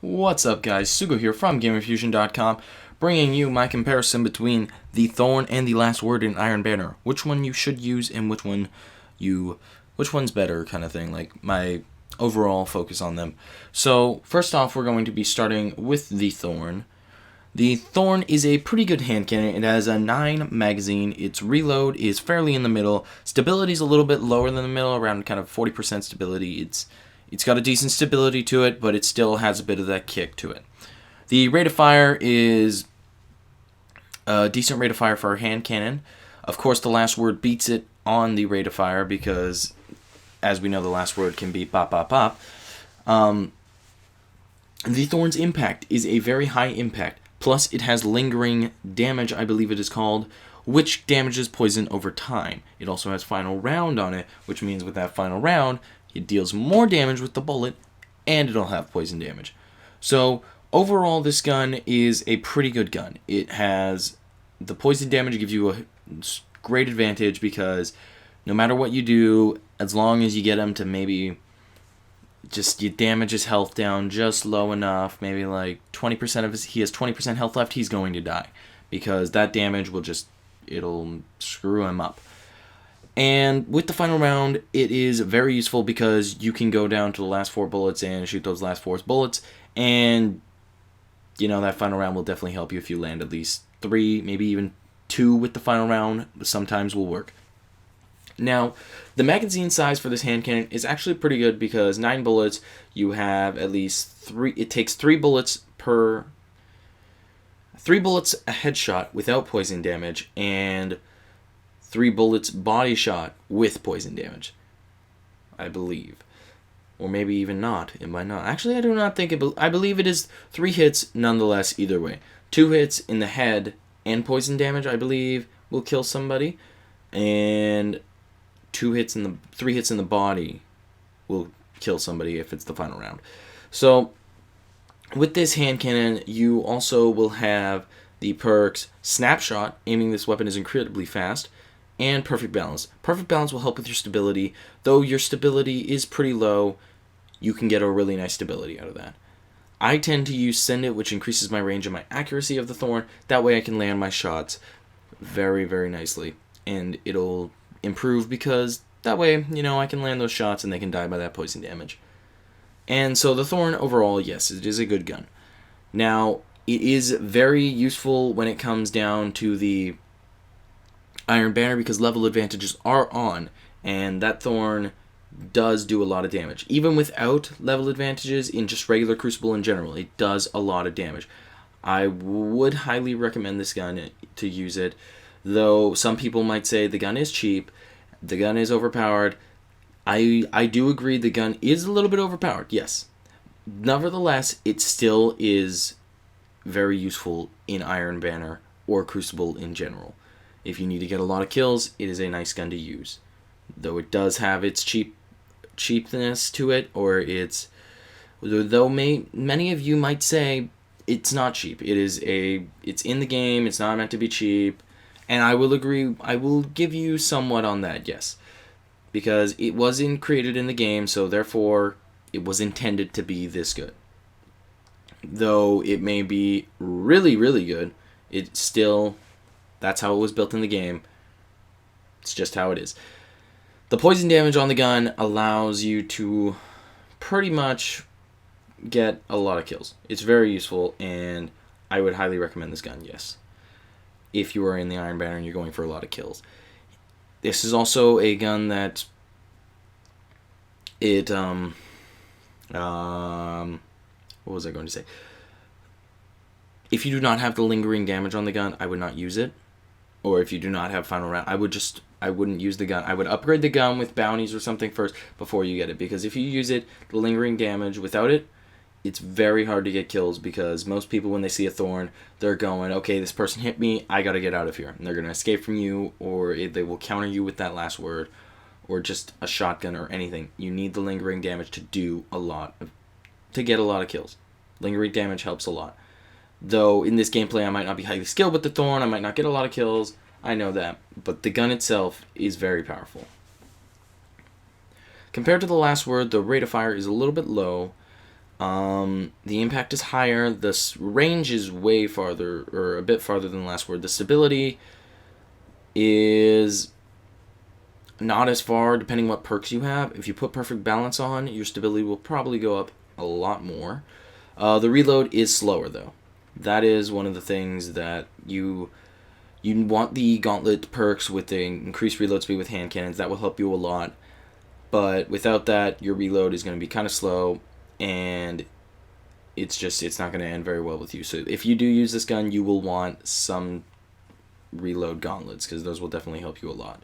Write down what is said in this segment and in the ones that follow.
What's up, guys? Sugo here from GamerFusion.com, bringing you my comparison between the Thorn and the Last Word in Iron Banner. Which one you should use and which one's better, kind of thing. Like my overall focus on them. So first off, we're going to be starting with the Thorn. The Thorn is a pretty good hand cannon. It has a 9 magazine. Its reload is fairly in the middle. Stability is a little bit lower than the middle, around kind of 40% stability. It's got a decent stability to it, but it still has a bit of that kick to it. The rate of fire is a decent rate of fire for a hand cannon. Of course, the Last Word beats it on the rate of fire because, as we know, the Last Word can be pop, pop, pop. The Thorn's impact is a very high impact. Plus, it has lingering damage, I believe it is called, which damages poison over time. It also has final round on it, which means with that final round, it deals more damage with the bullet, and it'll have poison damage. So, overall, this gun is a pretty good gun. It has the poison damage gives you a great advantage because no matter what you do, as long as you get him to maybe just you damage his health down just low enough, maybe like 20% of he has 20% health left, he's going to die. Because that damage will it'll screw him up. And with the final round, it is very useful because you can go down to the last 4 bullets and shoot those last 4 bullets. And, you know, that final round will definitely help you if you land at least 3, maybe even 2 with the final round. Sometimes will work. Now, the magazine size for this hand cannon is actually pretty good because 9 bullets, you have at least 3. It takes 3 bullets a headshot without poison damage, and 3 bullets body shot with poison damage, I believe. Or maybe even not. It might not. Actually, I do not think it. I believe it is 3 hits nonetheless either way. 2 hits in the head and poison damage, I believe, will kill somebody. And 3 hits in the body will kill somebody if it's the final round. So, with this hand cannon, you also will have the perks Snapshot. Aiming this weapon is incredibly fast. And Perfect Balance. Perfect Balance will help with your stability. Though your stability is pretty low, you can get a really nice stability out of that. I tend to use Send It, which increases my range and my accuracy of the Thorn. That way I can land my shots very, very nicely. And it'll improve because that way, you know, I can land those shots and they can die by that poison damage. And so the Thorn overall, yes, it is a good gun. Now, it is very useful when it comes down to the Iron Banner because level advantages are on, and that Thorn does do a lot of damage. Even without level advantages in just regular Crucible in general, it does a lot of damage. I would highly recommend this gun to use it, though some people might say the gun is cheap, the gun is overpowered. I do agree the gun is a little bit overpowered, yes. Nevertheless, it still is very useful in Iron Banner or Crucible in general. If you need to get a lot of kills, it is a nice gun to use. Though it does have its cheapness to it, or many of you might say it's not cheap. It's in the game, it's not meant to be cheap, and I will agree, I will give you somewhat on that, yes. Because it wasn't created in the game, so therefore it was intended to be this good. Though it may be really, really good, it's still, that's how it was built in the game. It's just how it is. The poison damage on the gun allows you to pretty much get a lot of kills. It's very useful, and I would highly recommend this gun, yes. If you are in the Iron Banner and you're going for a lot of kills. This is also a gun that what was I going to say? If you do not have the lingering damage on the gun, I would not use it. Or if you do not have final round, I wouldn't use the gun. I would upgrade the gun with bounties or something first before you get it. Because if you use it, the lingering damage, without it, it's very hard to get kills because most people, when they see a Thorn, they're going, okay, this person hit me, I gotta get out of here. And they're gonna escape from you, or they will counter you with that Last Word, or just a shotgun or anything. You need the lingering damage to get a lot of kills. Lingering damage helps a lot. Though in this gameplay I might not be highly skilled with the Thorn, I might not get a lot of kills, I know that. But the gun itself is very powerful. Compared to the Last Word, the rate of fire is a little bit low. The impact is higher. The range is way farther, or a bit farther than the last word. The stability is not as far, depending what perks you have. If you put perfect balance on, your stability will probably go up a lot more. The reload is slower, though. That is one of the things that you want the gauntlet perks with the increased reload speed with hand cannons. That will help you a lot. But without that, your reload is going to be kind of slow, and it's not going to end very well with you. So if you do use this gun, you will want some reload gauntlets, because those will definitely help you a lot.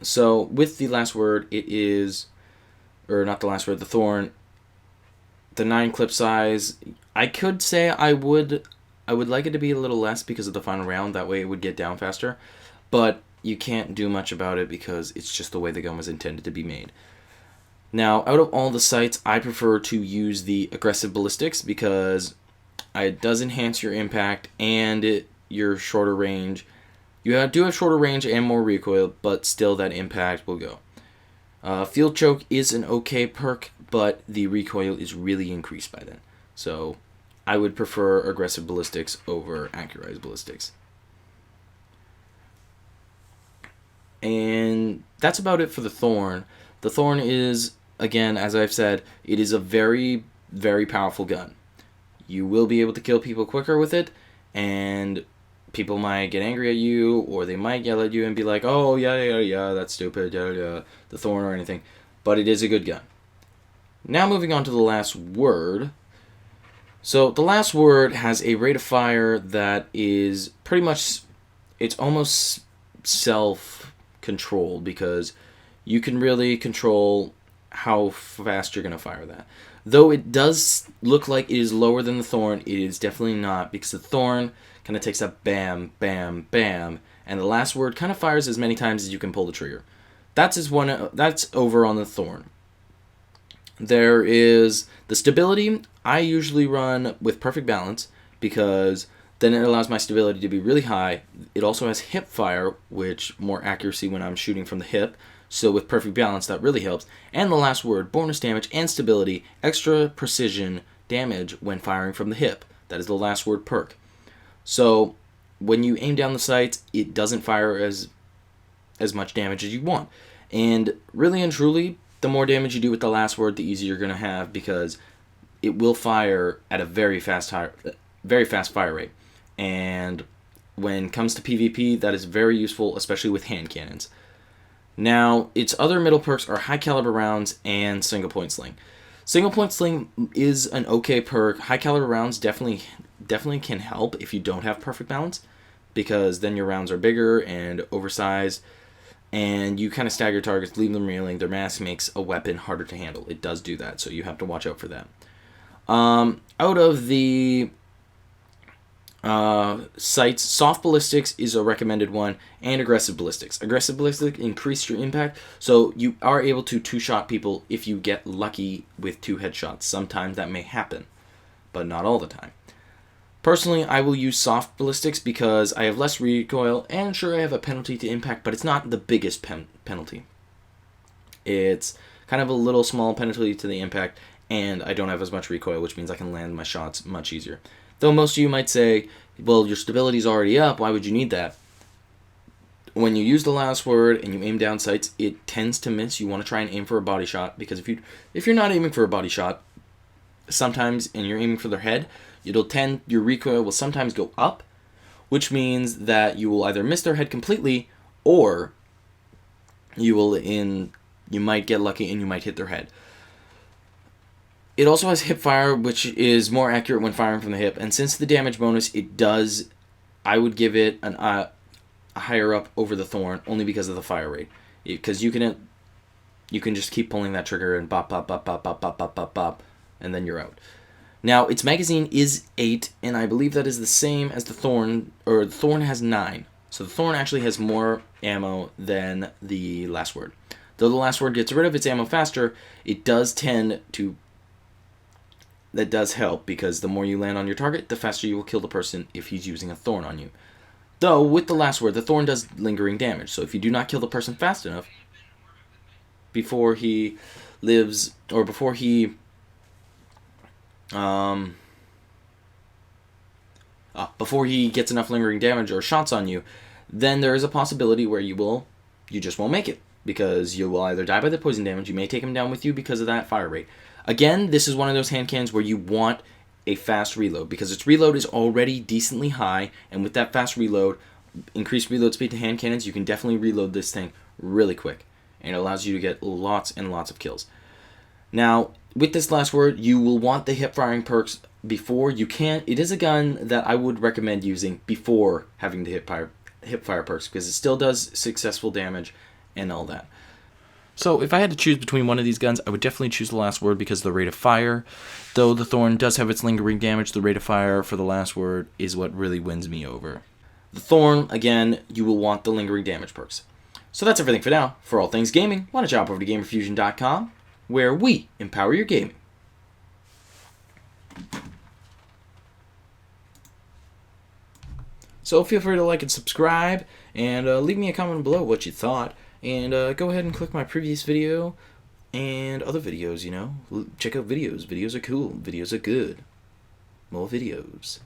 So with the last word, it is, or not the last word, the Thorn, the 9 clip size, I could say I would like it to be a little less because of the final round. That way it would get down faster. But you can't do much about it because it's just the way the gun was intended to be made. Now, out of all the sights, I prefer to use the aggressive ballistics because it does enhance your impact and your shorter range. You do have shorter range and more recoil, but still that impact will go. Field Choke is an okay perk, but the recoil is really increased by then. So I would prefer aggressive ballistics over accurized ballistics. And that's about it for the Thorn. The Thorn is, again, as I've said, it is a very, very powerful gun. You will be able to kill people quicker with it, and people might get angry at you, or they might yell at you and be like, oh, yeah, that's stupid, the Thorn or anything. But it is a good gun. Now moving on to the last word. So the last word has a rate of fire that is pretty much, it's almost self-controlled, because you can really control how fast you're going to fire that. Though it does look like it is lower than the Thorn, it is definitely not, because the Thorn kind of takes that bam, bam, bam, and the last word kind of fires as many times as you can pull the trigger. That's over on the Thorn. There is the stability. I usually run with perfect balance because then it allows my stability to be really high. It also has hip fire, which more accuracy when I'm shooting from the hip. So with perfect balance, that really helps. And the last word, bonus damage and stability, extra precision damage when firing from the hip. That is the last word perk. So when you aim down the sights, it doesn't fire as much damage as you want. And really and truly, the more damage you do with the last word, the easier you're going to have, because it will fire at a very fast fire rate. And when it comes to PvP, that is very useful, especially with hand cannons. Now, its other middle perks are high caliber rounds and single point sling. Single point sling is an okay perk. High caliber rounds definitely can help if you don't have perfect balance, because then your rounds are bigger and oversized, and you kind of stagger targets, leave them reeling. Their mass makes a weapon harder to handle. It does do that, so you have to watch out for that. Out of the sights, soft ballistics is a recommended one, and aggressive ballistics. Aggressive ballistics increase your impact, so you are able to two-shot people if you get lucky with 2 headshots. Sometimes that may happen, but not all the time. Personally, I will use soft ballistics because I have less recoil, and sure, I have a penalty to impact, but it's not the biggest penalty. It's kind of a little small penalty to the impact, and I don't have as much recoil, which means I can land my shots much easier. Though most of you might say, well, your stability's already up, why would you need that? When you use the last word and you aim down sights, it tends to miss. You want to try and aim for a body shot, because if you're not aiming for a body shot, sometimes, and you're aiming for their head, your recoil will sometimes go up, which means that you will either miss their head completely, or you might get lucky and you might hit their head. It also has hip fire, which is more accurate when firing from the hip, and since the damage bonus, I would give it a higher up over the Thorn, only because of the fire rate. Because you can just keep pulling that trigger and bop, bop, bop, bop, bop, bop, bop, bop, bop, and then you're out. Now, its magazine is 8, and I believe that is the same as the Thorn, or the Thorn has 9. So the Thorn actually has more ammo than the last word. Though the last word gets rid of its ammo faster, it does that does help, because the more you land on your target, the faster you will kill the person if he's using a Thorn on you. Though, with the last word, the Thorn does lingering damage, so if you do not kill the person fast enough, before he before he gets enough lingering damage or shots on you, then there is a possibility where you just won't make it, because you will either die by the poison damage, you may take him down with you because of that fire rate. Again, this is one of those hand cannons where you want a fast reload, because its reload is already decently high, and with that fast reload, increased reload speed to hand cannons, you can definitely reload this thing really quick, and it allows you to get lots and lots of kills. Now, with this last word, you will want the hip firing perks before. It is a gun that I would recommend using before having the hip fire perks, because it still does successful damage and all that. So if I had to choose between one of these guns, I would definitely choose the last word because of the rate of fire. Though the Thorn does have its lingering damage, the rate of fire for the last word is what really wins me over. The Thorn, again, you will want the lingering damage perks. So that's everything for now. For all things gaming, why don't you hop over to GamerFusion.com, where we empower your gaming. So feel free to like and subscribe, and leave me a comment below what you thought. And go ahead and click my previous video and other videos, Check out videos. Videos are cool. Videos are good. More videos.